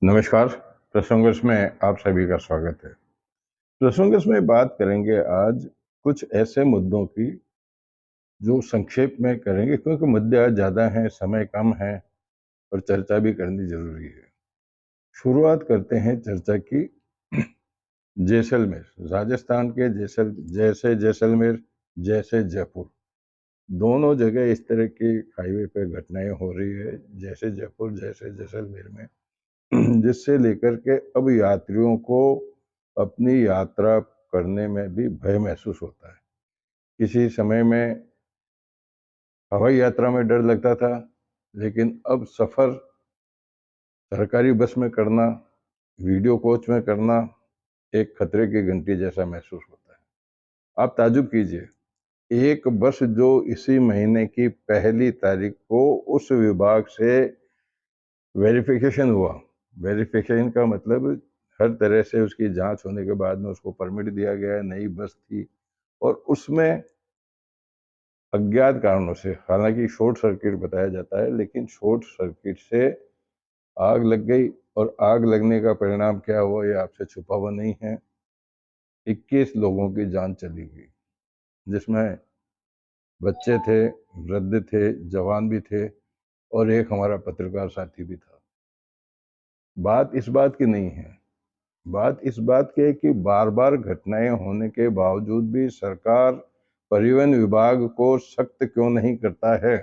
नमस्कार। प्रसंगों में आप सभी का स्वागत है। प्रसंगों में बात करेंगे आज कुछ ऐसे मुद्दों की जो संक्षेप में करेंगे, क्योंकि मुद्दे आज ज़्यादा हैं, समय कम है और चर्चा भी करनी जरूरी है। शुरुआत करते हैं चर्चा की जैसलमेर। राजस्थान के जैसे जैसलमेर जैसे जयपुर, दोनों जगह इस तरह की हाईवे पे घटनाएं हो रही है, जैसे जयपुर जैसे जैसलमेर में, जिससे लेकर के अब यात्रियों को अपनी यात्रा करने में भी भय महसूस होता है। किसी समय में हवाई यात्रा में डर लगता था, लेकिन अब सफ़र सरकारी बस में करना, वीडियो कोच में करना एक खतरे की घंटी जैसा महसूस होता है। आप ताजुब कीजिए, एक बस जो इसी महीने की 1 तारीख को उस विभाग से वेरिफिकेशन हुआ, वेरिफिकेशन का मतलब हर तरह से उसकी जांच होने के बाद में उसको परमिट दिया गया, नई बस थी और उसमें अज्ञात कारणों से, हालांकि शॉर्ट सर्किट बताया जाता है, लेकिन शॉर्ट सर्किट से आग लग गई और आग लगने का परिणाम क्या हुआ ये आपसे छुपा हुआ नहीं है। 21 लोगों की जान चली गई, जिसमें बच्चे थे, वृद्ध थे, जवान भी थे और एक हमारा पत्रकार साथी भी था। बात इस बात की नहीं है, बात इस बात की है कि बार बार घटनाएं होने के बावजूद भी सरकार परिवहन विभाग को सख्त क्यों नहीं करता है।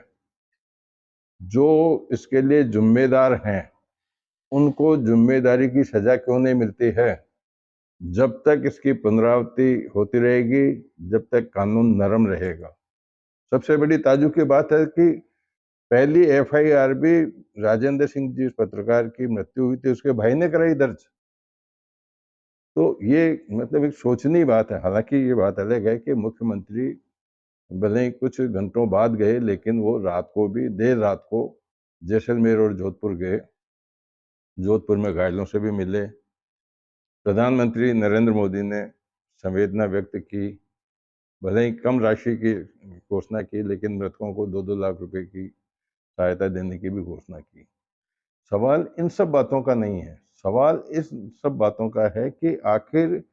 जो इसके लिए जिम्मेदार हैं उनको जिम्मेदारी की सजा क्यों नहीं मिलती है। जब तक इसकी पुनरावृत्ति होती रहेगी, जब तक कानून नरम रहेगा। सबसे बड़ी ताज्जुब की बात है कि पहली एफआईआर भी राजेंद्र सिंह जी पत्रकार की मृत्यु हुई थी उसके भाई ने कराई दर्ज। तो ये मतलब एक सोचनीय बात है। हालांकि ये बात अलग है कि मुख्यमंत्री भले ही कुछ घंटों बाद गए, लेकिन वो रात को भी, देर रात को जैसलमेर और जोधपुर गए। जोधपुर में घायलों से भी मिले। प्रधानमंत्री नरेंद्र मोदी ने संवेदना व्यक्त की, भले ही कम राशि की घोषणा की, लेकिन मृतकों को 2-2 लाख रुपए की सहायता देने की भी घोषणा की। सवाल इन सब बातों का नहीं है, सवाल इस सब बातों का है कि आखिर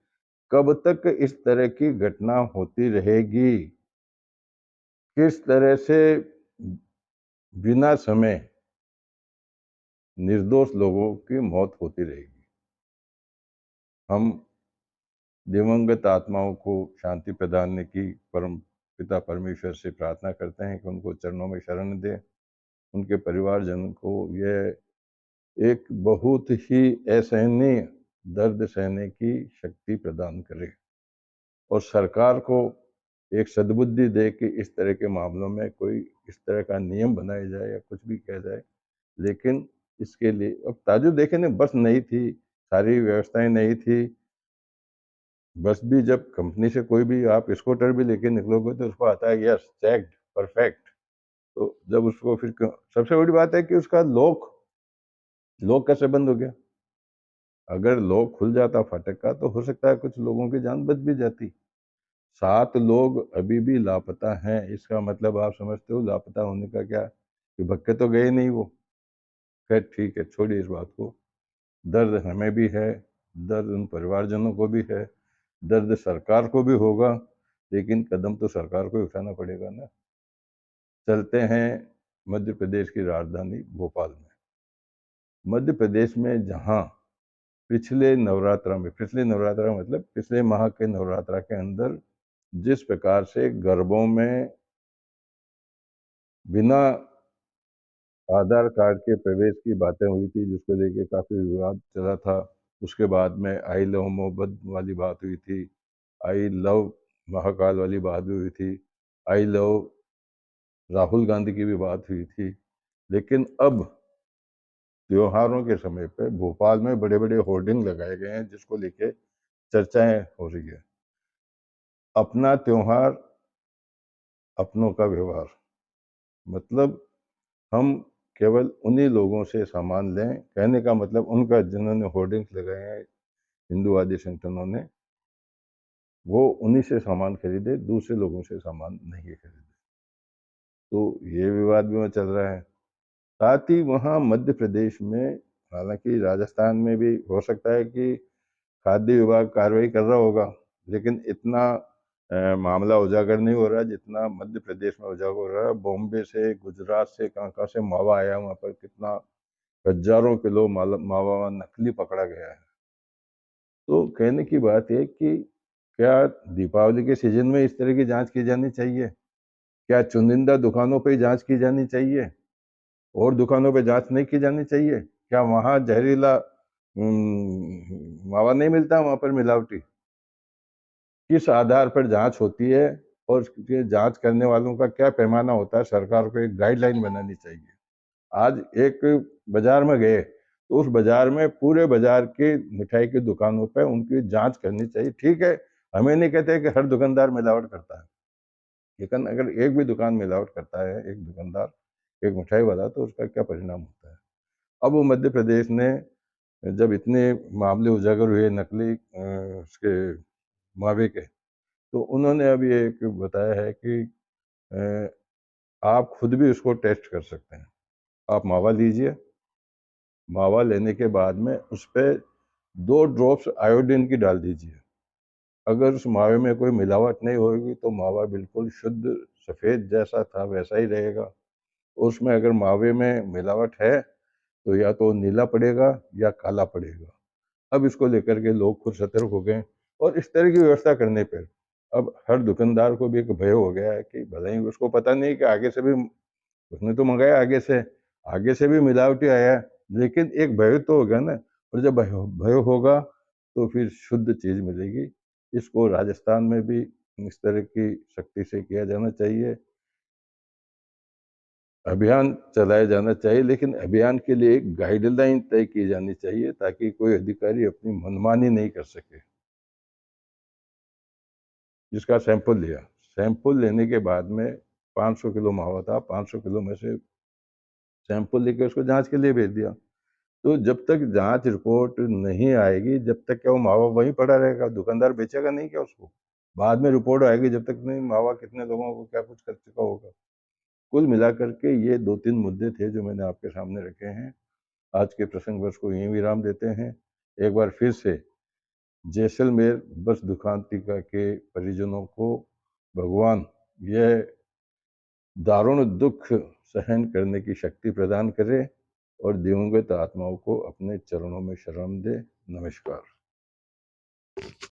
कब तक इस तरह की घटना होती रहेगी। किस तरह से बिना समय निर्दोष लोगों की मौत होती रहेगी। हम दिवंगत आत्माओं को शांति प्रदान की परम पिता परमेश्वर से प्रार्थना करते हैं कि उनको चरणों में शरण दे, उनके परिवारजन को यह एक बहुत ही असहनीय दर्द सहने की शक्ति प्रदान करे और सरकार को एक सद्बुद्धि दे कि इस तरह के मामलों में कोई इस तरह का नियम बनाया जाए या कुछ भी किया जाए। लेकिन इसके लिए अब ताजुब देखें ना, बस नहीं थी, सारी व्यवस्थाएं नहीं थी। बस भी जब कंपनी से कोई भी आप स्कूटर भी लेके निकलोगे तो उसको आता है यस चेक्ड परफेक्ट। तो जब उसको फिर सबसे बड़ी बात है कि उसका लॉक लॉक कैसे बंद हो गया। अगर लॉक खुल जाता फाटक का तो हो सकता है कुछ लोगों की जान बच भी जाती। 7 लोग अभी भी लापता हैं। इसका मतलब आप समझते हो लापता होने का क्या, कि भग के तो गए नहीं वो। खैर ठीक है, छोड़िए इस बात को। दर्द हमें भी है, दर्द उन परिवारजनों को भी है, दर्द सरकार को भी होगा, लेकिन कदम तो सरकार को ही उठाना पड़ेगा ना। चलते हैं मध्य प्रदेश की राजधानी भोपाल में। मध्य प्रदेश में जहाँ पिछले नवरात्रा मतलब पिछले माह के नवरात्रा के अंदर जिस प्रकार से गरबों में बिना आधार कार्ड के प्रवेश की बातें हुई थी, जिसको लेके काफी विवाद चला था। उसके बाद में आई लव मोहब्बत वाली बात हुई थी, आई लव महाकाल वाली बात भी हुई थी, आई लव राहुल गांधी की भी बात हुई थी। लेकिन अब त्योहारों के समय पे भोपाल में बड़े बड़े होर्डिंग लगाए गए हैं, जिसको लेके चर्चाएं हो रही है। अपना त्योहार, अपनों का व्यवहार। मतलब हम केवल उन्हीं लोगों से सामान लें, कहने का मतलब उनका जिन्होंने होर्डिंग्स लगाए हैं हिंदूवादी संगठनों ने, वो उन्हीं से सामान खरीदे, दूसरे लोगों से सामान नहीं खरीदे। तो ये विवाद भी वहाँ चल रहा है। साथ ही वहाँ मध्य प्रदेश में हालांकि राजस्थान में भी हो सकता है कि खाद्य विभाग कार्रवाई कर रहा होगा, लेकिन इतना मामला उजागर नहीं हो रहा जितना मध्य प्रदेश में उजागर हो रहा है। बॉम्बे से, गुजरात से, कहाँ कहाँ से मावा आया, वहाँ पर कितना हजारों किलो मावा नकली पकड़ा गया है। तो कहने की बात है कि क्या दीपावली के सीजन में इस तरह की जांच की जानी चाहिए? क्या चुनिंदा दुकानों पे ही जांच की जानी चाहिए और दुकानों पे जांच नहीं की जानी चाहिए? क्या वहाँ जहरीला मावा नहीं मिलता, वहाँ पर मिलावटी? किस आधार पर जांच होती है और ये जांच करने वालों का क्या पैमाना होता है? सरकार को एक गाइडलाइन बनानी चाहिए। आज एक बाजार में गए तो उस बाजार में पूरे बाजार के मिठाई की दुकानों पे उनकी जांच करनी चाहिए। ठीक है, हमें नहीं कहते कि हर दुकानदार मिलावट करता है, लेकिन अगर एक भी दुकान मिलावट करता है, एक दुकानदार, एक मिठाई वाला, तो उसका क्या परिणाम होता है? अब वो मध्य प्रदेश ने जब इतने मामले उजागर हुए नकली उसके मावे के, तो उन्होंने अभी एक बताया है कि अ, आप खुद भी उसको टेस्ट कर सकते हैं। आप मावा लीजिए, मावा लेने के बाद में उस पे 2 ड्रॉप्स आयोडीन की डाल दीजिए। अगर उस मावे में कोई मिलावट नहीं होगी तो मावा बिल्कुल शुद्ध सफ़ेद जैसा था वैसा ही रहेगा। उसमें अगर मावे में मिलावट है तो या तो नीला पड़ेगा या काला पड़ेगा। अब इसको लेकर के लोग खुद सतर्क हो गए और इस तरह की व्यवस्था करने पर अब हर दुकानदार को भी एक भय हो गया है कि भले ही उसको पता नहीं कि आगे से भी उसने तो मंगाया, आगे से भी मिलावटी आया है, लेकिन एक भय तो होगा ना। और जब भय भय होगा तो फिर शुद्ध चीज़ मिलेगी। इसको राजस्थान में भी इस तरह की सख्ती से किया जाना चाहिए, अभियान चलाया जाना चाहिए, लेकिन अभियान के लिए एक गाइडलाइन तय की जानी चाहिए ताकि कोई अधिकारी अपनी मनमानी नहीं कर सके। जिसका सैंपल लिया, सैंपल लेने के बाद में 500 किलो मावा था, 500 किलो में से सैंपल लेके उसको जांच के लिए भेज दिया। तो जब तक जांच रिपोर्ट नहीं आएगी, जब तक क्या वो मावा वहीं पड़ा रहेगा? दुकानदार बेचेगा नहीं क्या उसको? बाद में रिपोर्ट आएगी, जब तक नहीं मावा कितने लोगों को क्या कुछ कर चुका होगा। कुल मिलाकर के ये 2-3 मुद्दे थे जो मैंने आपके सामने रखे हैं। आज के प्रसंग बस को यहीं विराम देते हैं। एक बार फिर से जैसलमेर बस दुखांतिका के परिजनों को भगवान यह दारुण दुख सहन करने की शक्ति प्रदान करे और दिवंगत आत्माओं को अपने चरणों में शरण दे। नमस्कार।